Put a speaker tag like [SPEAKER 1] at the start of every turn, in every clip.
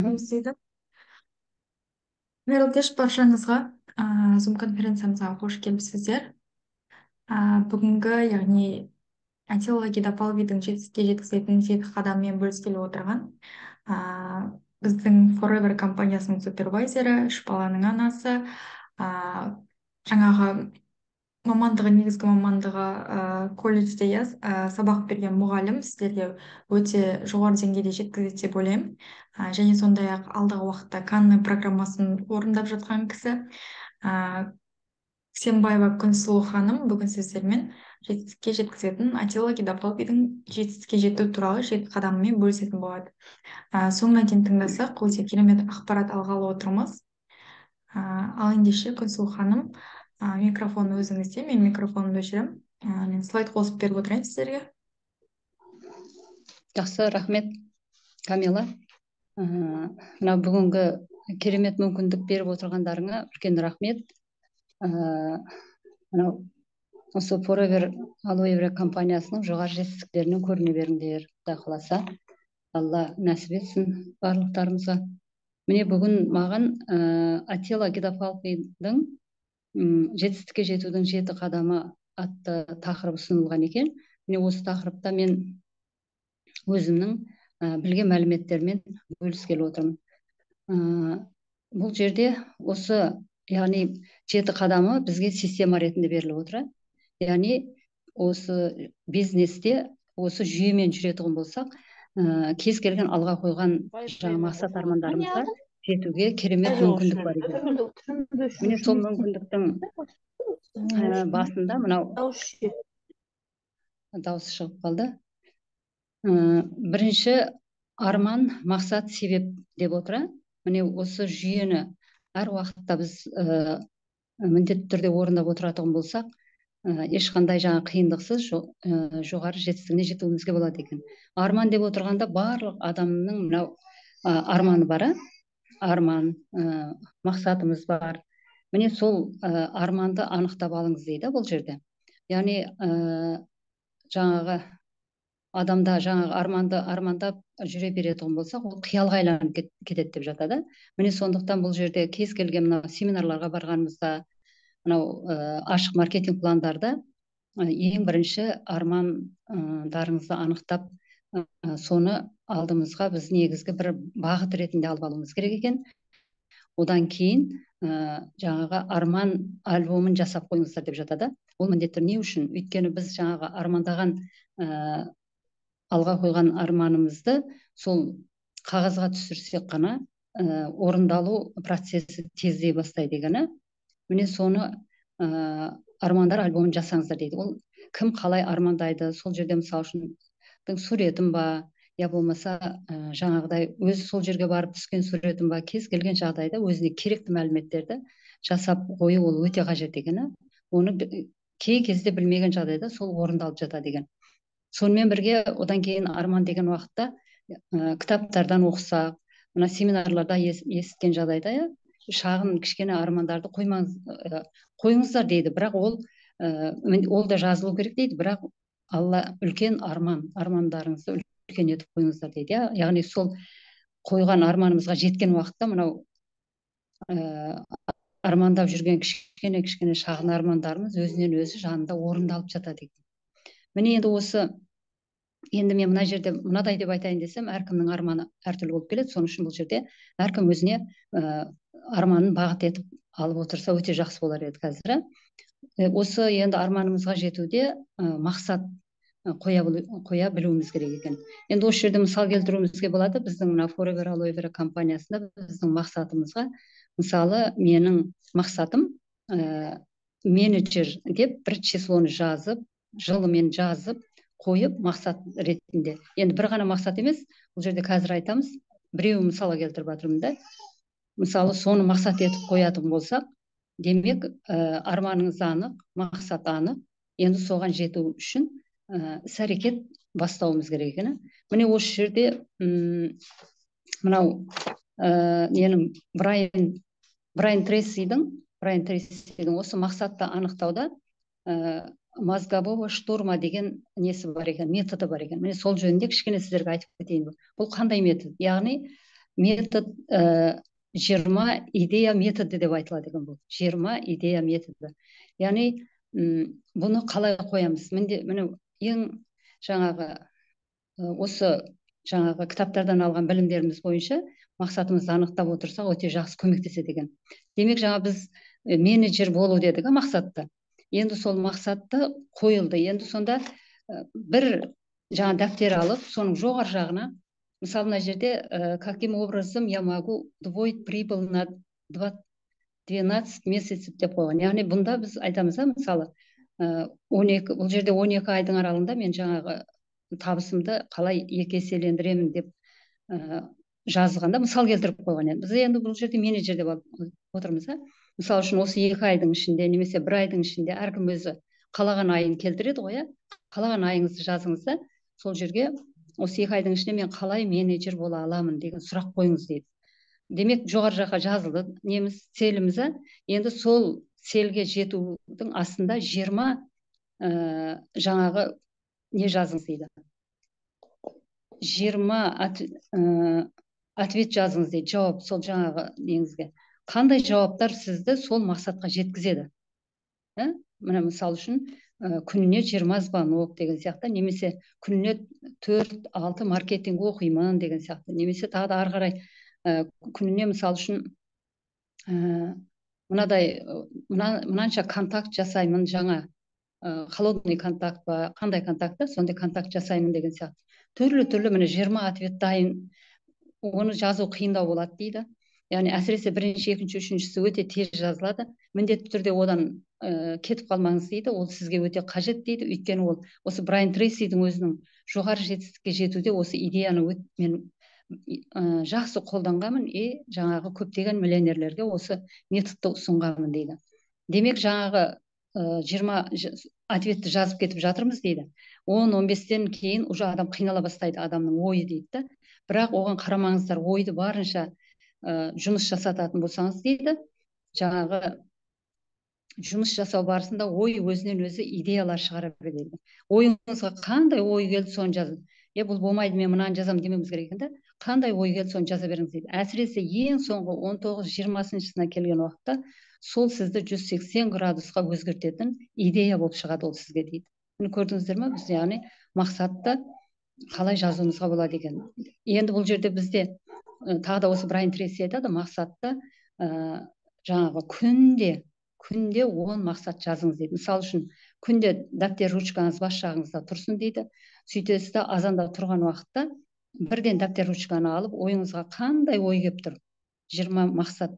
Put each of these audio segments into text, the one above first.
[SPEAKER 1] Істейді. Мерал кеш баршаңызға Zoom конференциямызға қош келіпсіздер. Бүгінгі, яғни Антилла Палвидің жетістікке жеткізетін 7 қадаммен бөліскелі отырған біздің Forever компаниясының супервайзері, 3 баланың анасы, жаңағы негізгі мамандығы колледжде сабақ берген мұғалім сіздерге өте жоғары деңгейде жеткізеді деп ойлаймын. Және сондай-ақ алдағы уақытта Канны программасын орындап жатқан кісі. Ксенбаева Күнсұлу ханым бүгін сіздермен жетістікке жеткізетін Атилла Гидапалпидің жетістікке жету туралы 7 қадамымен бөлісетін болады. Соңына дейін тыңдасақ, өте керемет ақпарат алғалы отырмыз. Ал ендеше Күнсұлу ханым, микрофон өзіңізде, мен микрофонымды өшіремін. Мен слайд қосып беріп отырайын сіздерге.
[SPEAKER 2] Жақсы, рахмет, Камила. Мына бүгінгі керемет мүмкіндік беріп отырғандарыңа үлкен рахмет. Мынау осы Forever Aloe Vera компаниясының жоғары жетістіктерінен көріне беріңдер, Құдай қаласа. Алла нәсіп етсін барлықтарымызға. Міне бүгін маған Атилла Гидапалпидің жетістікке жетудің 7 қадамы атты тақырып ұсынылған екен. Міне осы тақырыпта мен өзімнің білген мәліметтермен бөліскелі отырмын. Бұл жерде осы, яғни 7 қадамы бізге система ретінде беріліп отыр. Яғни осы бизнесте осы жүйемен жүретұғын болсақ, кез келген алға қойған жаңа мақсат армандарымызға жетуге керемет мүмкіндік бар екен. Міне сол мүмкіндіктің басында мынау дауыс шығып қалды. Бірінші арман, мақсат, себеп деп отыр. Міне осы жүйені әр уақытта біз міндетті түрде орындап отыратұғын болсақ, ешқандай жаңа қиындықсыз жоғары жетістігіне жетуімізге болады екен. Арман деп отырғанда барлық адамның мынау арманы бар. Арман, мақсатымыз бар. Міне сол арманды анықтап алыңыз дейді бұл жерде. Яғни жаңағы адамда жаңағы армандап жүре беретұғын болсақ, ол қиялға айланып кетеді деп жатады. Міне сондықтан бұл жерде кез келген мынау семинарларға барғанымызда, мынау ашық маркетинг пландарда ең бірінші армандарыңызды анықтап, соны алдымызға біз негізгі бір бағыт ретінде алып алуымыз керек екен. Одан кейін жаңағы арман альбомын жасап қойыңыздар деп жатады. Ол міндетті не үшін? Өйткені біз жаңағы армандаған алға қойған арманымызды сол қағазға түсірсек қана орындалу процесі тездей бастайды дегені. Міне соны армандар альбомын жасаңыздар дейді. Ол кім қалай армандайды? Сол жерде мысалы үшін суретін ба, я болмаса жаңағыдай өзі сол жерге барып түскен суретін ба, кез келген жағдайда өзіне керекті мәліметтерді жасап қою ол өте қажет дегені. Оны кей кезде білмеген жағдайда сол орындалып жатады деген. Сонымен бірге одан кейін арман деген уақытта кітаптардан оқысақ, мына семинарларда естіген жағдайда шағын кішкене армандарды қойыңыздар дейді. Бірақ ол да жазылу керек дейді. Бірақ Алла үлкен армандарыңызды үлкен етіп қойыңыздар дейді. Яғни сол қойған арманымызға жеткен уақытта мынау армандап жүрген кішкене шағын армандарымыз өзінен өзі жанында орындалып жатады екен. Міне енді мен мына жерде мынадай деп айтайын десем, әркімнің арманы әртүрлі болып келеді. Соның үшін бұл жерде әркім өзіне арманын бағыт етіп алып отырса өте жақсы болар еді қазір. Осы енді арманымызға жетуде мақсат қоя білуіміз керек екен. Енді осы жерде мысал келтіруімізге болады. Біздің мына Forever Aloe Vera компаниясында біздің мақсатымызға, мысалы менің мақсатым менеджер деп бір числоны жазып, жылымен жазып қойып мақсат ретінде. Енді бір ғана мақсат емес, бұл жерде қазір айтамыз, біреуін мысалы келтіріп жатырмын да. Мысалы соны мақсат етіп қоятын болсақ, демек арманыңыз анық, мақсат анық. Енді соған жету үшін іс-әрекет бастауымыз керек екен. Міне осы жерде мынау ненің Брайан Трейсидің осы мақсатты анықтауда мозгового штурма деген несі бар екен, методы бар екен. Міне сол жөнінде кішкене сіздерге айтып кетейін. Бұл қандай метод? Яғни метод 20 идея методы деп айтылады екен бұл. 20 идея методы. Яғни бұны қалай қоямыз? Міне ең жаңағы осы жаңағы кітаптардан алған білімдеріміз бойынша мақсатымызды анықтап отырсақ өте жақсы көмектеседі екен. Демек жаңа біз менеджер болу дедік мақсатты. Енді сол мақсатты қойылды. Енді сонда бір жаңа дәптер алып, соның жоғары жағына, мысалы мына жерде каким образом я могу удвоить прибыль на 12 месяцев деп қойған. Яғни бұнда біз айтамыз мысалы 12, бұл жерде 12 айдың аралығында мен жаңағы табысымды қалай 2 еселендіремін деп жазғанда мысал келтіріп қойған еді. Біз енді бұл жерде менеджер деп отырмыз. Мысалы үшін осы 2 айдың ішінде немесе 1 айдың ішінде әркім өзі қалаған айын келтіреді ғой, қалаған айыңызды жазыңыз да сол жерге осы 2 айдың ішінде мен қалай менеджер бола аламын деген сұрақ қойыңыз дейді. Демек жоғары жаққа жазылды неміз целіміз. Енді сол селге жетудің астында 20 жаңағы не жазыңыз дейді. 20 ответ жазыңыз дейді, жауап сол жаңағы неңізге. Қандай жауаптар сізді сол мақсатқа жеткізеді? Мына мысал үшін күніне 20 звонок деген сияқты, немесе күніне 4-6 маркетинг оқимын деген сияқты, немесе тағы да ары қарай күніне мысал үшін мынанша контакт жасаймын, жаңа холодный контакт па, қандай контакт, сондай контакт жасаймын деген сияқты. Түрлі міне 20 ответ дайын. Оны жазу қиындау болады дейді. Яғни әсіресе бірінші, екінші, үшіншісі өте тез жазылады. Міндетті түрде одан кетіп қалмаңыз дейді. Ол сізге өте қажет дейді. Өйткені ол осы Брайан Трейсидің өзінің жоғары жетістікке жетуде осы идеяны мен жақсы қолданғанмын, жаңағы көптеген миллионерлерге осы методты ұсынғанмын дейді. Демек жаңағы 20 ответті жазып кетіп жатырмыз дейді. 10-15-тен кейін уже адам қинала бастайды, адамның ойы дейді. Бірақ оған қарамаңыздар, ойды барынша жұмыс жасататын болсаңыз дейді, жаңағы жұмыс жасау барысында ой өзінен өзі идеялар шығара береді. Ойыңызға қандай ой келді, соны жазыңыз. Бұл болмайды, мен мынаны жазамын демеуіміз керек екен. Қандай ой келді, соны жаза беріңіз дейді. Әсіресе ең соңғы 19-20-сына келген уақытта сол сізді 180 градусқа өзгертетін идея болып шығады ол сізге дейді. Көрдіңіздер ме? Біз яғни мақсатты қалай жазуымызға болады екен. Енді бұл жерде бізде тағы да осы Брайан Трейси айтады, мақсатты жаңағы күнде 10 мақсат жазыңыз дейді. Мысалы үшін күнде дәптер ручкаңыз бас жағыңызда тұрсын дейді. Сөйтесіз де азанда тұрған уақытта бірден дәптер ручканы алып, ойыңызға қандай ой келіп тұр? 20 мақсат,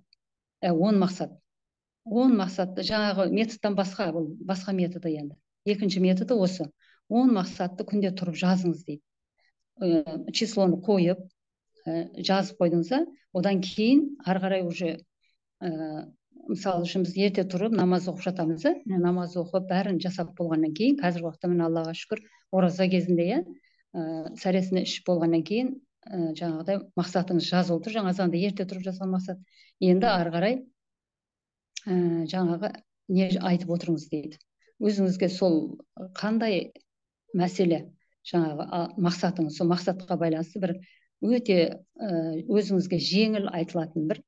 [SPEAKER 2] 10 мақсат. 10 мақсатты жаңағы методтан басқа, бұл басқа методы енді. Екінші методы осы. 10 мақсатты күнде тұрып жазыңыз дейді. Числоны қойып, жазып қойдыңыз, одан кейін ары қарай уже мысалы үшін біз ерте тұрып намаз оқып жатамыз. Намаз оқып бәрін жасап болғаннан кейін, қазіргі уақытта мен Аллаға шүкір ораза кезінде сәресіне ішіп болғаннан кейін жаңағыдай мақсатыңыз жазылып тұр. Жаңа азанда ерте тұрып жазған мақсат. Енді ары қарай жаңағы не айтып отырыңыз дейді. Өзіңізге сол қандай мәселе жаңағы мақсатыңыз, сол мақсатқа байланысты бір өте өзіңізге жеңіл айтылатын бір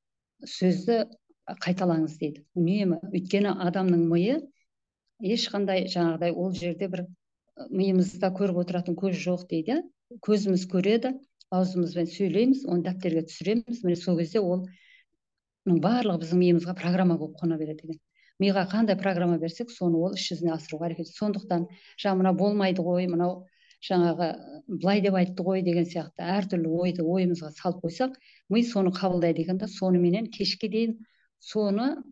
[SPEAKER 2] сөзді қайталаңыз дейді. Үнемі. Өйткені адамның миы ешқандай жаңағыдай ол жерде бір миымызда көріп отыратын көз жоқ дейді. Көзіміз көреді, аузымызбен сөйлейміз, оны дәптерге түсіреміз. Міне сол кезде ол барлығы біздің миымызға программа болып қона береді екен. Миға қандай программа берсек, соны ол іс жүзіне асыруға әрекет. Сондықтан жаңа мынау болмайды ғой, мынау жаңағы былай деп айтты ғой деген сияқты әртүрлі ойды ойымызға салып қойсақ, ми соны қабылдайды екен да, соныменен кешке дейін соны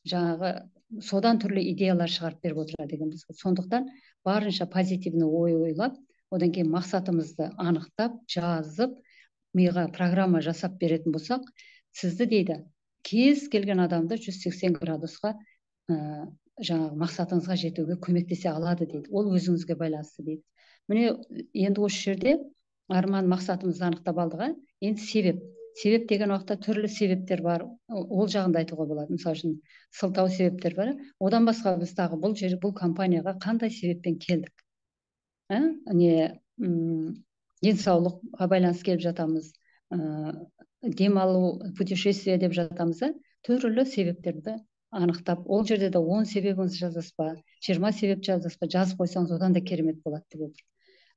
[SPEAKER 2] жаңағы содан түрлі идеялар шығарып беріп отырады екен бізге. Сондықтан барынша позитивный ой ойлап, одан кейін мақсатымызды анықтап, жазып, миға программа жасап беретін болсақ, сізді дейді кез келген адамды 180 градусқа жаңағы мақсатыңызға жетуге көмектесе алады дейді. Ол өзіңізге байланысты дейді. Міне енді осы жерде арман мақсатымызды анықтап алдыға, енді себеп деген уақытта түрлі себептер бар. Ол жағында айтуға болады. Мысалы үшін сылтау себептер бар. Одан басқа біз тағы бұл компанияға қандай себеппен келдік? Денсаулыққа байланысты келіп жатамыз. демалу путешествие деп жатамыз да, түрлі себептерді анықтап, ол жерде де 10 себебіңіз жазасыз ба, 20 себеп жазасыз ба, жазып қойсаңыз одан да керемет болады деп отыр.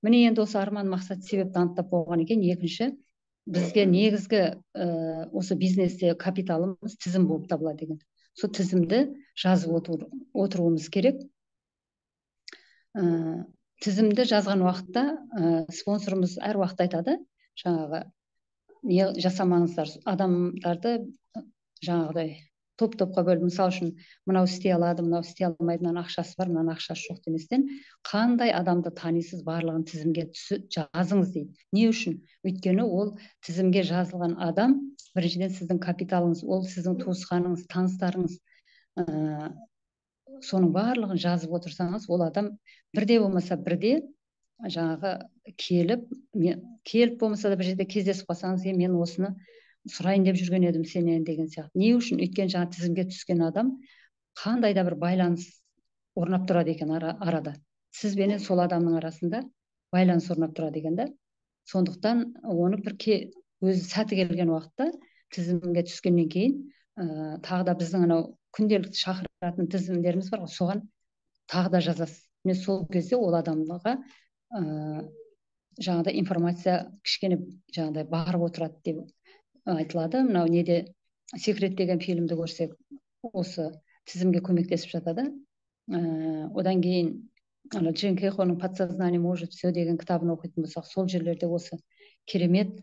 [SPEAKER 2] Міне енді осы арман, мақсат, себепті анықтап болғаннан кейін, екінші бізге негізгі осы бизнесте капиталымыз тізім болып табылады екен. Сол тізімді жазып отыруымыз керек. Тізімді жазған уақытта спонсорымыз әр уақытта айтады, жаңағы не жасамаңыздар, адамдарды жаңағыдай топ-топқа бөліп, мысалы үшін мынау істей алады, мынау істей алмайды, мынаның ақшасы бар, мынаның ақшасы жоқ деместен, қандай адамды танисыз барлығын тізімге жазыңыз дейді. Не үшін? Өйткені ол тізімге жазылған адам біріншіден сіздің капиталыңыз, ол сіздің туысқаныңыз, таныстарыңыз. Соның барлығын жазып отырсаңыз, ол адам бірде болмаса бірде жаңағы келіп болмаса да бір жерде кездесіп қалсаңыз, мен осыны сұрайын деп жүрген едім сенен деген сияқты. Не үшін? Өйткені жаңа тізімге түскен адам қандай да бір байланыс орнап тұрады екен арада. Сізбенен сол адамның арасында байланыс орнап тұрады екен да. Сондықтан оны бір өзі сәті келген уақытта тізімге түскеннен кейін тағы да біздің анау күнделікті шақыратын тізімдеріміз бар ғой, соған тағы да жазасыз. Міне сол кезде ол адамға жаңағыдай информация кішкене жаңағыдай барып отырады деп айтылады. Мынау неде секрет деген фильмді көрсек, осы тізімге көмектесіп жатады. Одан кейін Джен Кейхоның «Подсознание может все» деген кітабын оқитын болсақ, сол жерлерде осы керемет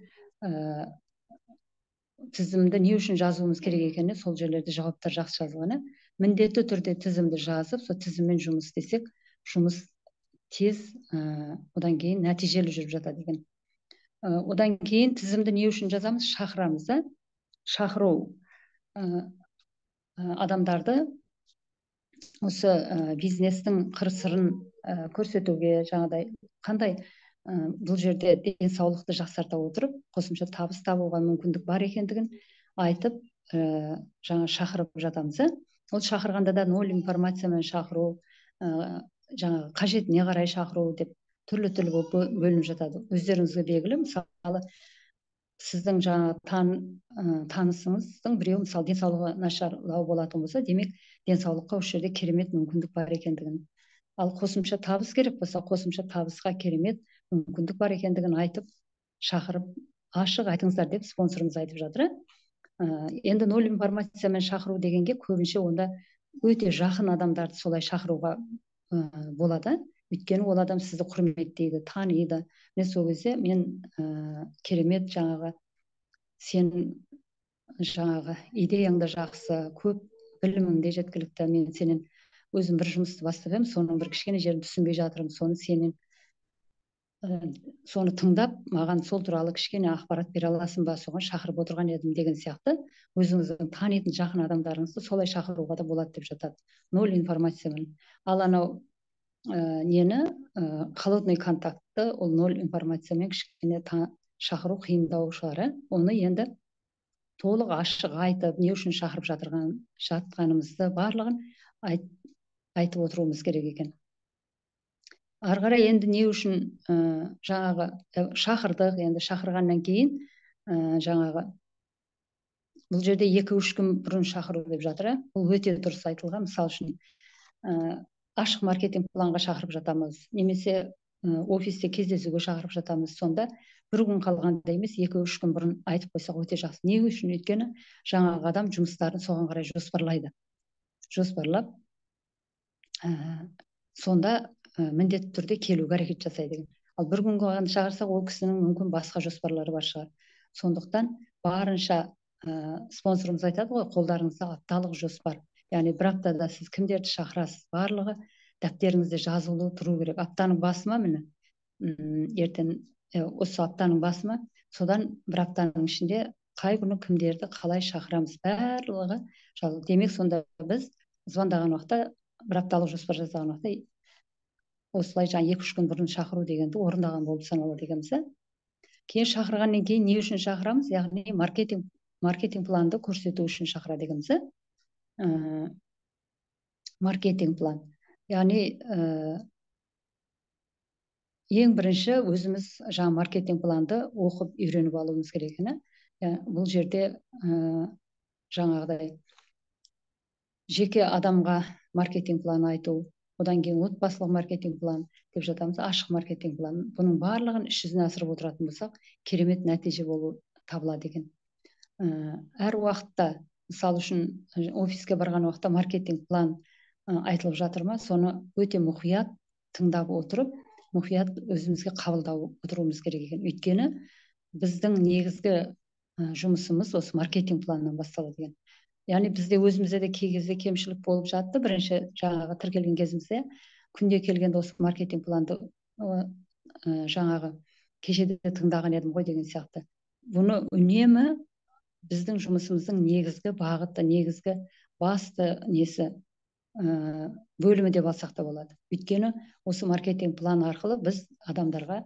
[SPEAKER 2] тізімді не үшін жазуымыз керек екеніне сол жерлерде жауаптар жақсы жазылған. Міндетті түрде тізімді жазып, сол тізіммен жұмыс істесек, жұмыс тез, одан кейін нәтижелі жүріп жатады екен. Одан кейін тізімді не үшін жазамыз? Шақырамыз да. Шақыру адамдарды осы бизнестің қыр-сырын көрсетуге, жаңағыдай қандай бұл жерде денсаулықты жақсарта отырып қосымша табыс табуға мүмкіндік бар екендігін айтып жаңа шақырып жатамыз. Ол шақырғанда да ноль информациямен шақыру, жаңағы қажетіне қарай шақыру деп түрлі болып бөлініп жатады. Өздеріңізге белгілі, мысалы сіздің жаңа танысыңыздың біреу мысалы денсаулығы нашарлау болатын болса, демек денсаулыққа осы жерде керемет мүмкіндік бар екендігін, ал қосымша табыс керек болса, қосымша табысқа керемет мүмкіндік бар екендігін айтып шақырып, ашық айтыңыздар деп спонсорымыз айтып жатыр. Енді ноль информациямен шақыру дегенге көбінше онда өте жақын адамдарды солай шақыруға болады. Өйткені ол адам сізді құрметтейді, таниды. Мен сол кезде мен керемет жаңағы сен жаңағы идеяң да жақсы, көп білімің де жеткілікті, мен сенен өзім бір жұмысты бастап едім, соның бір кішкене жерін түсінбей жатырмын, соны тыңдап маған сол туралы кішкене ақпарат бере аласың ба, соған шақырып отырған едім деген сияқты өзіңіздің танитын жақын адамдарыңызды солай шақыруға да болады деп жатады. Ноль информациямен. Ал анау нені холодный контактты, ол ноль информациямен кішкене шақыру қиындау шығар. Оны енді толық ашық айтып, не үшін шақырып жатқанымызды барлығын айтып отыруымыз керек екен. Ары қарай енді не үшін жаңағы шақырдық, енді шақырғаннан кейін жаңағы бұл жерде 2-3 күн бұрын шақыру деп жатыр. Бұл өте дұрыс айтылған. Мысалы үшін ашық маркетинг планға шақырып жатамыз, немесе офисте кездесуге шақырып жатамыз. Сонда бір күн қалғанда емес, 2-3 күн бұрын айтып қойсақ өте жақсы. Не үшін? Өйткені жаңағы адам жұмыстарын соған қарай жоспарлайды. Жоспарлап сонда міндетті түрде келуге әрекет жасайды екен. Ал бір күн қалғанда шақырсақ, ол кісінің мүмкін басқа жоспарлары бар шығар. Сондықтан барынша спонсорымыз айтады ғой, қолдарыңызда апталық жоспар. Яғни бір аптада сіз кімдерді шақырасыз, барлығы дәптеріңізде жазулы тұру керек. Аптаның басы ма, міне ертең осы аптаның басы ма, содан бір аптаның ішінде қай күні кімдерді қалай шақырамыз, барлығы жазылды. Демек сонда біз звондаған уақытта, бір апталық жоспар жасаған уақытта осылай жаңа 2-3 күн бұрын шақыру дегенді орындаған болып саналады екенбіз. Кейін шақырғаннан кейін не үшін шақырамыз? Яғни маркетинг планды көрсету үшін шақырады екенбіз. Маркетинг план. Яғни ең бірінші өзіміз жаңа маркетинг планды оқып үйреніп алуымыз керек. бұл жерде жаңағыдай жеке адамға маркетинг планы айту, одан кейін отбасылық маркетинг план деп жатамыз, ашық маркетинг план. Бұның барлығын іс жүзіне асырып отыратын болсақ, керемет нәтиже болып табылады екен. Әр уақытта, мысалы үшін офиске барған уақытта маркетинг план айтылып жатыр ма, соны өте мұқият тыңдап отырып, мұқият өзімізге қабылдау отыруымыз керек екен. Өйткені біздің негізгі жұмысымыз осы маркетинг планынан басталады екен. Яғни бізде өзімізде де кей кезде кемшілік болып жатты. Бірінші жаңағы тіркелген кезімізде күнде келгенде осы маркетинг планды жаңағы кешеде тыңдаған едім ғой деген сияқты. Бұны үнемі біздің жұмысымыздың негізгі бағыты, негізгі басты несі бөлімі деп алсақ та болады. Өйткені осы маркетинг план арқылы біз адамдарға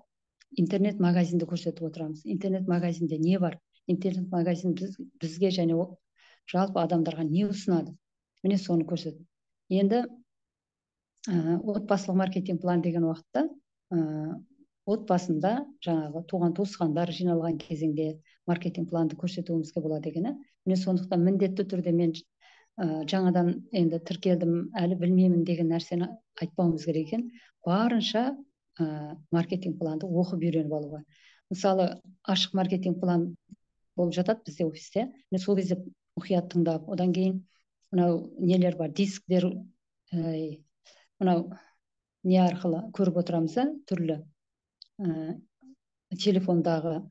[SPEAKER 2] интернет магазинді көрсетіп отырамыз. Интернет магазинде не бар? Интернет магазин бізге және жалпы адамдарға не ұсынады? Міне соны көрсетіп. Енді отбасылық маркетинг план деген уақытта отбасында жаңағы туған туысқандар жиналған кезеңде маркетинг планды көрсетуімізге болады екен. Міне сондықтан міндетті түрде мен жаңадан енді тіркелдім, әлі білмеймін деген нәрсені айтпауымыз керек екен. Барынша маркетинг планды оқып үйреніп алуға. Мысалы, ашық маркетинг план болып жатады бізде офисте. Сол кезде мұқият тыңдап, одан кейін мынау нелер бар, дисктер, мынау не арқылы көріп отырамыз, түрлі телефондағы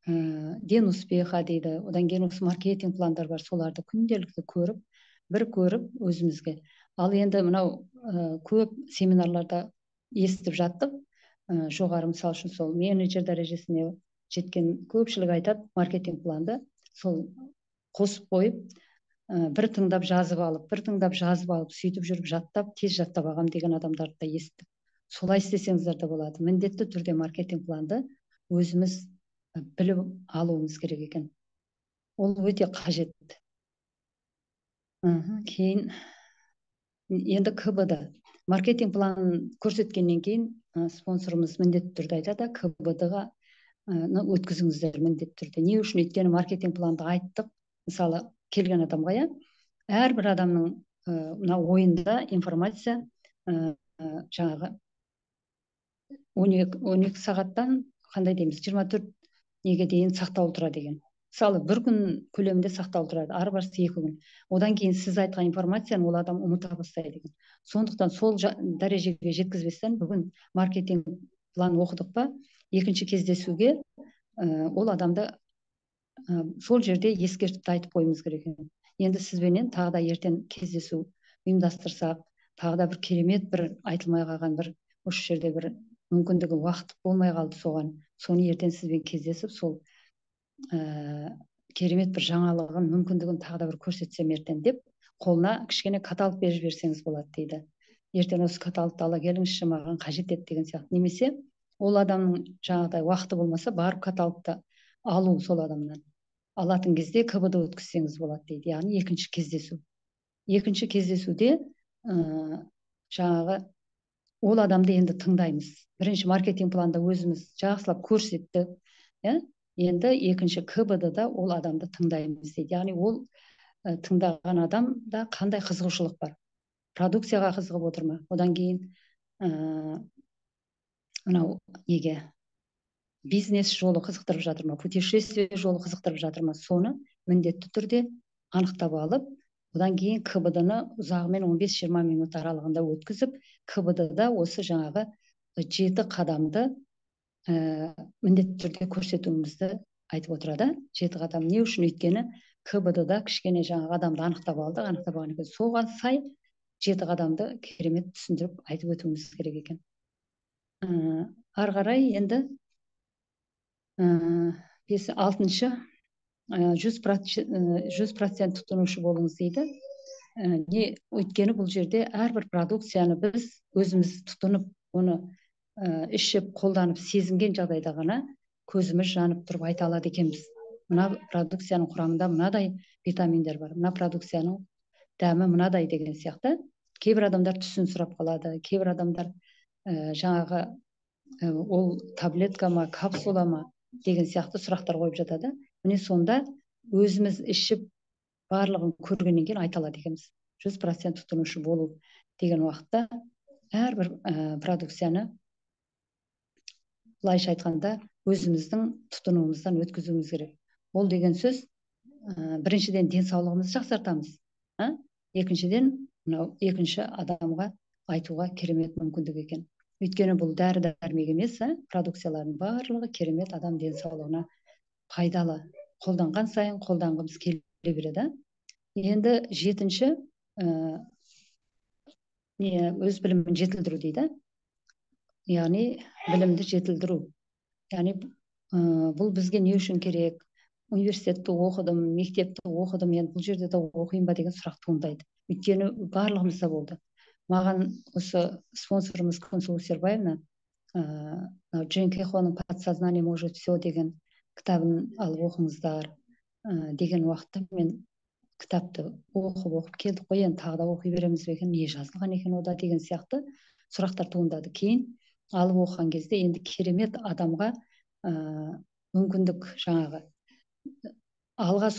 [SPEAKER 2] ден успеха дейді, одан кейін осы маркетинг пландар бар, соларды күнделікті көріп өзімізге. Ал енді мынау көп семинарларда естіп жаттық, жоғары мысал үшін сол менеджер дәрежесіне жеткен көпшілік айтады, маркетинг планды сол қосып қойып, бір тыңдап жазып алып, сөйтіп жүріп жаттап, тез жаттап алғам деген адамдарды да естіп. Солай істесеңіздер де болады. Міндетті түрде маркетинг планды өзіміз біліп алуымыз керек екен. Ол өте қажет. Кейін енді КБД. Маркетинг планын көрсеткеннен кейін спонсорымыз міндетті түрде айтады, КБД-ға өткізіңіздер міндетті түрде. Не үшін? Өйткені маркетинг планды айттық. Мысалы, келген адамға әрбір адамның мына ойында информация жаңағы 12 сағаттан қандай дейміз, 24 неге дейін сақталып тұрады деген. Мысалы, бір күн көлемінде сақталып тұрады, ары барысы 2 күн. Одан кейін сіз айтқан информацияны ол адам ұмыта бастайды деген. Сондықтан сол дәрежеге жеткізбестен бүгін маркетинг план оқыдық па, екінші кездесуге ол адамды сол жерде ескертіп айтып қойымыз керек. Енді сізбенен тағы да ертең кездесу ұйымдастырсақ, тағы да бір керемет бір айтылмай қалған бір осы жерде бір мүмкіндігі уақыт болмай қалды соған. Соны ертең сізбен кездесіп, сол керемет бір жаңалығын, мүмкіндігін тағы да бір көрсетсем ертең деп, қолына кішкене каталог беріп жіберсеңіз болады дейді. Ертең осы каталогты ала келіңізші, маған қажет еді деген сияқты. Немесе ол адамның жаңағыдай уақыты болмаса, барып каталогты алу сол адамнан. Алатын кезде КБД өткізсеңіз болады дейді. Яғни екінші кездесу. Екінші кездесуде жаңағы ол адамды енді тыңдаймыз. Бірінші маркетинг планда өзіміз жақсылап көрсеттік, енді екінші КБД-да ол адамды тыңдаймыз дейді. Яғни ол тыңдаған адамда қандай қызығушылық бар? Продукцияға қызығып отыр ма? Одан кейін мынау неге? Бизнес жолы қызықтырып жатыр ма? Путешествие жолы қызықтырып жатыр ма? Соны міндетті түрде анықтап алып, одан кейін КБД-ны ұзағымен 15-20 минут аралығында өткізіп, КБД-да осы жаңағы 7 қадамды міндетті түрде көрсетуімізді айтып отырады. 7 қадам не үшін? Өйткені КБД-да кішкене жаңағы адамды анықтап алған екен. Соған сай 7 қадамды керемет түсіндіріп айтып өтуіміз керек екен. Ары қарай енді 6-шы 100% тұтынушы болыңыз дейді. Өйткені бұл жерде әрбір продукцияны біз өзіміз тұтынып, оны ішіп, қолданып, сезінген жағдайда ғана көзіміз жанып тұрып айта алады екенбіз. Мына продукцияның құрамында мынадай витаминдер бар, мына продукцияның дәмі мынадай деген сияқты. Кейбір адамдар түсін сұрап қалады, кейбір адамдар жаңағы ол таблетка ма, капсула ма деген сияқты сұрақтар қойып жатады. міне сонда өзіміз ішіп барлығын көргеннен кейін айта алады екенбіз. 100% тұтынушы болу деген уақытта әрбір продукцияны былайша айтқанда өзіміздің тұтынуымыздан өткізуіміз керек. Ол деген сөз біріншіден денсаулығымызды жақсартамыз, екіншіден мынау екінші адамға айтуға керемет мүмкіндік екен. Өйткені бұл дәрі дәрмек емес, продукциялардың барлығы керемет адам денсаулығына пайдалы. Қолданған сайын қолданғымыз келе береді. Енді жетінші өз білімін жетілдіру дейді. Яғни білімді жетілдіру. Яғни бұл бізге не үшін керек? Университетті оқыдым, мектепті оқыдым, енді бұл жерде де оқиын ба деген сұрақ туындайды. Өйткені барлығымызда болды. Маған осы спонсорымыз Күнсұлу Сербаевна Джейн Кейхоның «Подсознание может все» деген кітабын алып оқыңыздар деген уақытта мен кітапты оқып келдік қой, енді тағы да оқи береміз бе екен, не жазылған екен ода деген сияқты сұрақтар туындады. Кейін алып оқыған кезде енді керемет адамға мүмкіндік жаңағы алға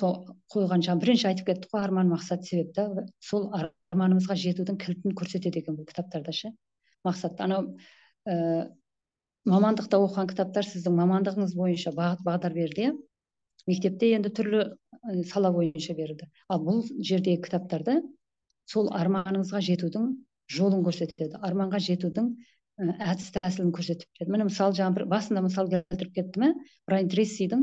[SPEAKER 2] қойған бірінші айтып кеттік қой, арман, мақсат, себеп та сол арманымызға жетудің кілтін көрсетеді екен бұл кітаптарда ше. Мақсат анау мамандықта оқыған кітаптар сіздің мамандығыңыз бойынша бағыт бағдар берді. Мектепте енді түрлі сала бойынша берілді. Ал бұл жердегі кітаптарда сол арманыңызға жетудің жолын көрсетеді. Арманға жетудің әдіс тәсілін көрсетіп береді. Міне мысалы жаңа басында мысал келтіріп кеттім, Брайан Трейсидің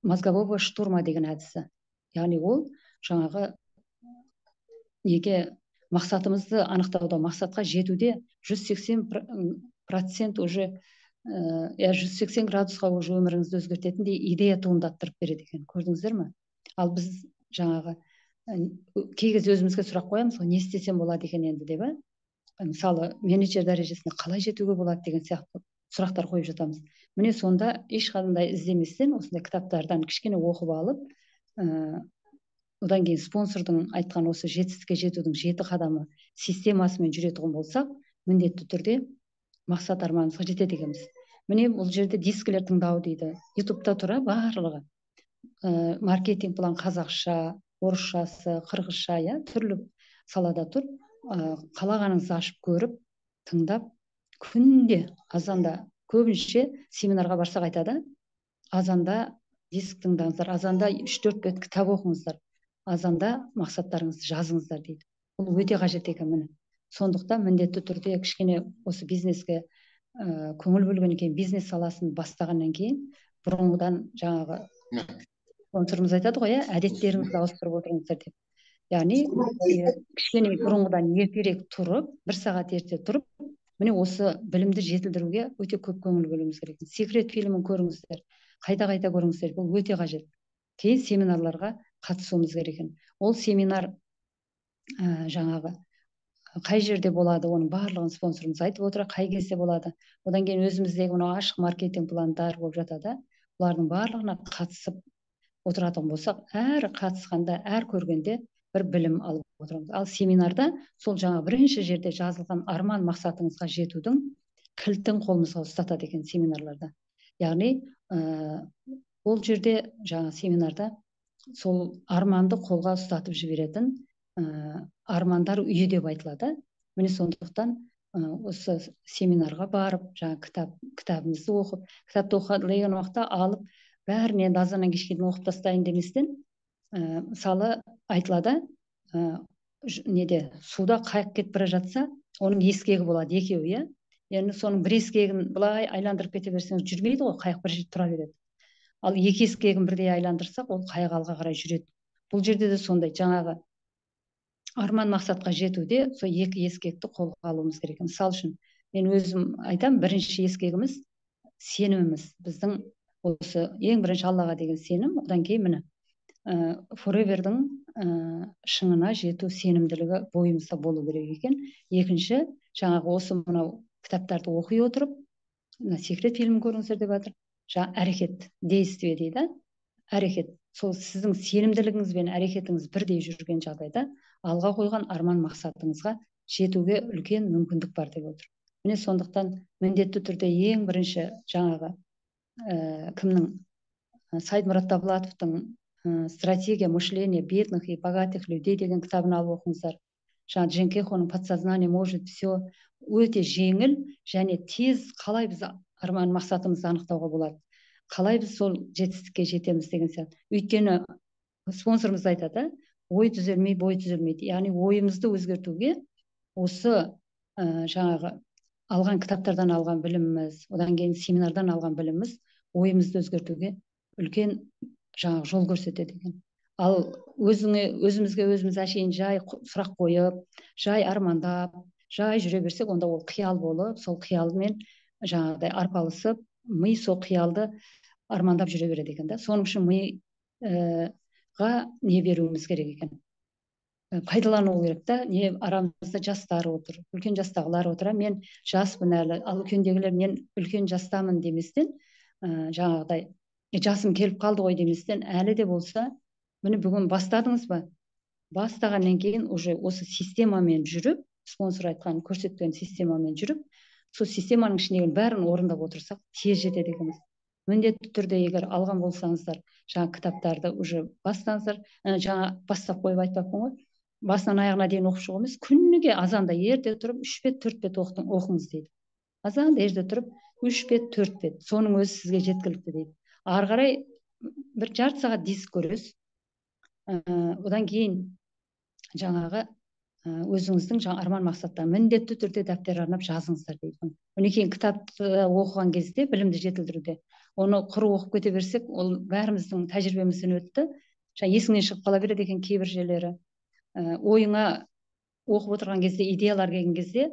[SPEAKER 2] мозгового штурма деген әдісі. Яғни ол жаңағы неге мақсатымызды анықтауда, мақсатқа жетуде 180% уже 180 градусқа уже өміріңізді өзгертетіндей идея туындаттырып береді екен. Көрдіңіздер ме? Ал біз жаңағы кей кезде өзімізге сұрақ қоямыз ғой, не істесем болады екен енді деп, мысалы менеджер дәрежесіне қалай жетуге болады деген сияқты сұрақтар қойып жатамыз. Міне сонда ешқандай іздеместен осындай кітаптардан кішкене оқып алып, одан кейін спонсордың айтқан осы жетістікке жетудің 7 қадамы системасымен жүретұғын болсақ, міндетті түрде мақсат арманымызға жетеді екенбіз. Міне бұл жерде дискілер тыңдау дейді. ютубта тұра барлығы маркетинг план қазақша, орысшасы, қырғызша, түрлі салада тұр. Қалағаныңызды ашып көріп, тыңдап, күнде азанда, көбінше семинарға барсақ айтады, азанда диск тыңдаңыздар, азанда 3-4 бет кітап оқыңыздар, азанда мақсаттарыңызды жазыңыздар дейді. Бұл өте қажет екен. Міне сондықтан міндетті түрде кішкене осы бизнеске көңіл бөлгеннен кейін, бизнес саласын бастағаннан кейін бұрынғыдан жаңағы спонсорымыз айтады ғой, әдеттеріңізді ауыстырып отырыңыздар деп. Яғни кішкене бұрынғыдан ертерек тұрып, 1 сағат ерте тұрып, міне осы білімді жетілдіруге өте көп көңіл бөлуіміз керек. Секрет фильмін көріңіздер, қайта көріңіздер, бұл өте қажет. Кейін семинарларға қатысуымыз керек. Ол семинар жаңағы қай жерде болады, оның барлығын спонсорымыз айтып отыр, қай кезде болады. Одан кейін өзіміздегі мынау ашық маркетинг пландар болып жатады. Бұлардың барлығына қатысып отыратын болсақ, әр қатысқанда, әр көргенде бір білім алып отырамыз. Ал семинарда сол жаңа бірінші жерде жазылған арман мақсатыңызға жетудің кілтін қолымызға ұстатады екен семинарларда. Яғни ол жерде жаңа семинарда сол арманды қолға ұстатып жіберетін армандар үйі деп айтылады. Міне сондықтан осы семинарға барып, жаңа кітабымызды оқып, кітапты оқыған уақытта алып, бәріне азаннан кешке дейін оқып тастайын деместен, мысалы айтылады, неде суда қайық кетіп бара жатса, оның ескегі болады, екеуі, енді соның бір ескегін былай айландырып кете берсеңіз жүрмейді ғой, қайық бір жерде тұра береді. Ал екі ескегін бірдей айландырсақ, ол қайық алға қарай жүреді. Бұл жерде де сондай, жаңағы арман мақсатқа жетуде сол екі ескекті қолға алуымыз керек. Мысалы үшін мен өзім айтам, бірінші ескегіміз сеніміміз. Біздің осы ең бірінші Аллаға деген сенім, одан кейін міне Forever'дің шыңына жету сенімділігі бойымызда болу керек екен. Екінші, жаңағы осы мынау кітаптарды оқи отырып, секрет фильмін көріңіздер деп жатыр. Жаңа әрекет, действие дейді, әрекет. Сол сіздің сенімділігіңіз бен әрекетіңіз бірдей жүрген жағдайда алға қойған арман мақсатыңызға жетуге үлкен мүмкіндік бар деп отыр. Міне сондықтан міндетті түрде ең бірінші жаңағы кімнің Сайдмурат Давлатовтың «Стратегия мышления бедных и богатых людей» деген кітабын алып оқыңыздар. Жаңа Джен Кехоның «Подсознание может все» өте жеңіл және тез қалай біз арман мақсатымызды анықтауға болады, қалай біз сол жетістікке жетеміз деген сияқты. Өйткені спонсорымыз айтады, ой түзелмей бой түзелмейді. Яғни ойымызды өзгертуге осы жаңағы алған кітаптардан алған біліміміз, одан кейін семинардан алған біліміміз ойымызды өзгертуге үлкен жаңағы жол көрсетеді екен. Ал өзімізге өзіміз әшейін жай сұрақ қойып, жай армандап, жай жүре берсек, онда ол қиял болып, сол қиялмен жаңағыдай арпалысып, ми сол қиялды армандап жүре береді екен да. Соның үшін миға не беруіміз керек екен, пайдалану керек та. Не арамызда жастар отыр, үлкен жастағылар отыр, мен жаспын әлі, ал үлкендегілер мен үлкен жастамын деместен, жаңағыдай жасым келіп қалды ғой деместен, әлі де болса, міне бүгін бастадыңыз ба? Бастағаннан кейін уже осы системамен жүріп, спонсор айтқан көрсеткен системамен жүріп, сол системаның ішіндегі бәрін орындап отырсақ, тез жетеді екенбіз. Міндетті түрде егер алған болсаңыздар, жаңа кітаптарды уже бастаңыздар. Жаңа бастап қойып айтпаппын ғой, басынан аяғына дейін оқып шығу емес, күніге азанда ерте тұрып 3 бет 4 бет оқыңыз дейді. Азанда ерте тұрып 3 бет 4 бет, соның өзі сізге жеткілікті дейді. Ары қарай бір жарты сағат диск көресіз. Одан кейін жаңағы өзіңіздің арман мақсаттан міндетті түрде дәптер арнап жазыңыздар дейді. Одан кейін кітапты оқыған кезде білімді жетілдіруде оны құр оқып кете берсек, ол бәріміздің тәжірибемізден өтті. Есіңнен шығып қала береді екен кейбір жерлері. Ойыңа оқып отырған кезде, идеялар келген кезде,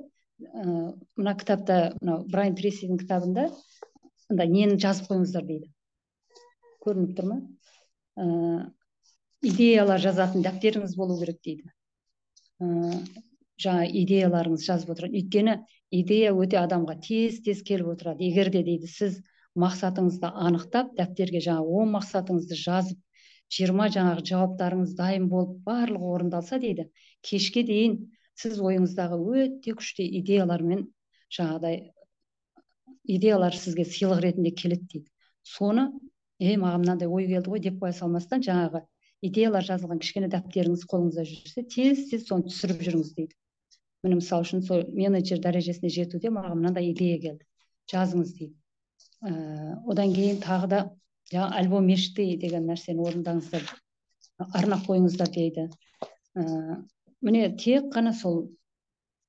[SPEAKER 2] мына кітапта, мына Брайан Трейсидің кітабында нені жазып қойыңыздар дейді. Көрініп тұр ма? Идеялар жазатын дәптеріңіз болу керек дейді. Жаңа идеяларыңыз жазып отырады. Өйткені идея өте адамға тез келіп отырады. Егер де дейді сіз мақсатыңызды анықтап, дәптерге жаңа 10 мақсатыңызды жазып, 20 жаңағы жауаптарыңыз дайын болып, барлығы орындалса дейді, кешке дейін сіз ойыңыздағы өте күшті идеялармен жаңағыдай идеялар сізге сыйлық ретінде келеді дейді. Соны маған мынандай ой келді ғой деп қоя салмастан, жаңағы идеялар жазылған кішкене дәптеріңіз қолыңызда жүрсе, тез соны түсіріп жүріңіз дейді. Міне мысалы үшін сол менеджер дәрежесіне жетуде маған мынандай идея келді, жазыңыз дейді. Одан кейін тағы да альбом мечты деген нәрсені орындаңыздар, арнап қойыңыздар дейді. Міне тек қана сол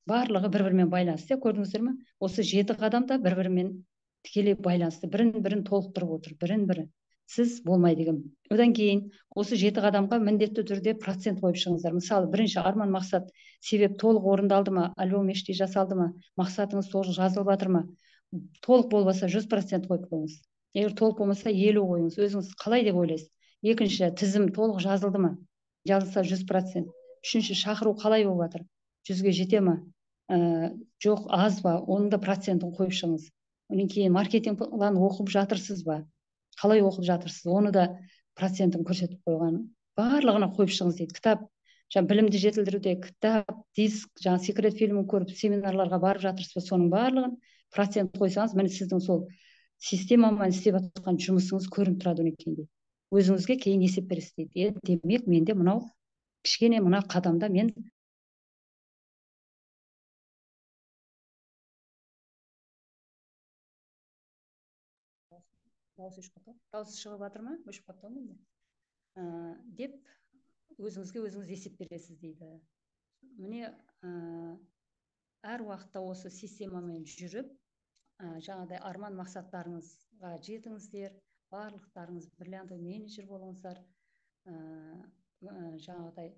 [SPEAKER 2] барлығы бір-бірімен байланысты. Көрдіңіздер ме? Осы 7 қадам да бір-бірімен тікелей байланысты, бірін-бірін толықтырып отыр, бірін-бірі. Сіз болмай деген. Одан кейін осы 7 қадамға міндетті түрде процент қойып шығыңыздар. Мысалы, бірінші арман мақсат себеп толық орындалды ма, альбом мечты жасалды ма, мақсатыңыз толық жазылып жатыр ма? Толық болмаса 100% қойып қойыңыз. Егер толық болмаса 50 қойыңыз. Өзіңіз қалай деп ойлайсыз? Екінші, тізім толық жазылды ма? Жазылса 100%. Үшінші, шақыру қалай болып жатыр? 100-ге жете ма? Жоқ, аз ба? Оның да процентін қойып шығыңыз. Онан кейін маркетинг план оқып жатырсыз ба? Қалай оқып жатырсыз? Оны да процентін көрсетіп қойған. Барлығына қойып шығыңыз дейді. Кітап, білімді жетілдіруде кітап, диск, секрет фильмін көріп, семинарларға барып жатырсыз ба? Соның барлығын процент қойсаңыз, міне сіздің сол системамен істеп жатқан жұмысыңыз көрініп тұрады екен дейді. Өзіңізге кейін есеп бересіз дейді. Демек, менде мынау кішкене мына қадамда мен дауысы шығып жатыр ма? Өшіп қалыпты менде. Деп өзіңізге өзіңіз есеп бересіз дейді. Міне әр уақытта осы системамен жүріп, жаңағыдай арман мақсаттарыңызға жетіңіздер, барлықтарыңыз бриллиантовый менеджер болыңыздар, жаңағыдай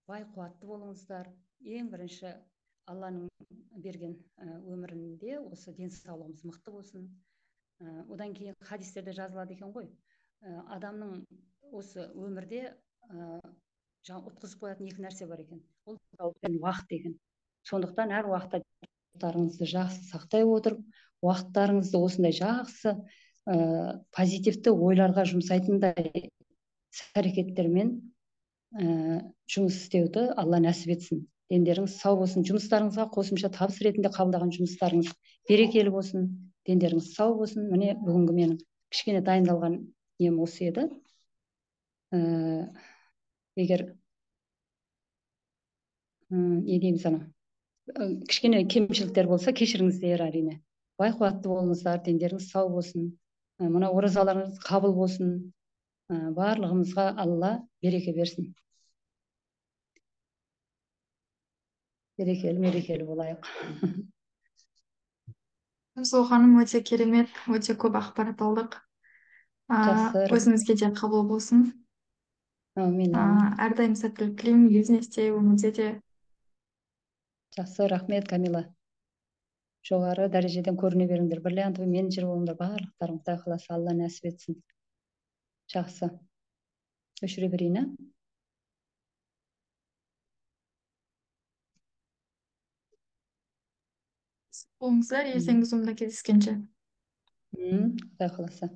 [SPEAKER 2] бай қуатты болыңыздар. Ең бірінші Алланың берген өмірінде осы денсаулығымыз мықты болсын. Одан кейін хадистерде жазылады екен ғой, адамның осы өмірде ұтқызып қоятын 2 нәрсе бар екен. Ол уақыт деген. Сондықтан әр уақытта уақыттарыңызды жақсы сақтай отырып, уақыттарыңызды осындай жақсы позитивті ойларға жұмсайтындай іс-әрекеттермен жұмыс істеуді Алла нәсіп етсін. Дендеріңіз сау болсын, жұмыстарыңызға қосымша табыс ретінде қабылдаған жұмыстарыңыз берекелі болсын, дендеріңіз сау болсын. Міне бүгінгі менің кішкене дайындалған нем осы еді. Егер не дейміз ана кішкене кемшіліктер болса кешіріңіздер әрине. Бай қуатты болыңыздар, дендеріңіз сау болсын, мына оразаларыңыз қабыл болсын, барлығымызға алла береке берсін. Берекелі мерекелі болайық.
[SPEAKER 1] Сұлу ханым, өте керемет, өте көп ақпарат алдық.
[SPEAKER 2] Жақсы.
[SPEAKER 1] Өзіңізге де қабыл болсын.
[SPEAKER 2] Әмин, әмин.
[SPEAKER 1] Әрдайым сәттілік тілеймін, бизнесте, өмірде де.
[SPEAKER 2] Жақсы, рахмет, Камила. Жоғары дәрежеден көріне беріңдер. Бриллиантовый менеджер болыңдар, барлықтарың. Құдай қаласа, алла нәсіп етсін. Жақсы. Өшіре берейін, ә?
[SPEAKER 1] Болыңыздар, ертеңгі зумда кездескенше.
[SPEAKER 2] Құдай қаласа.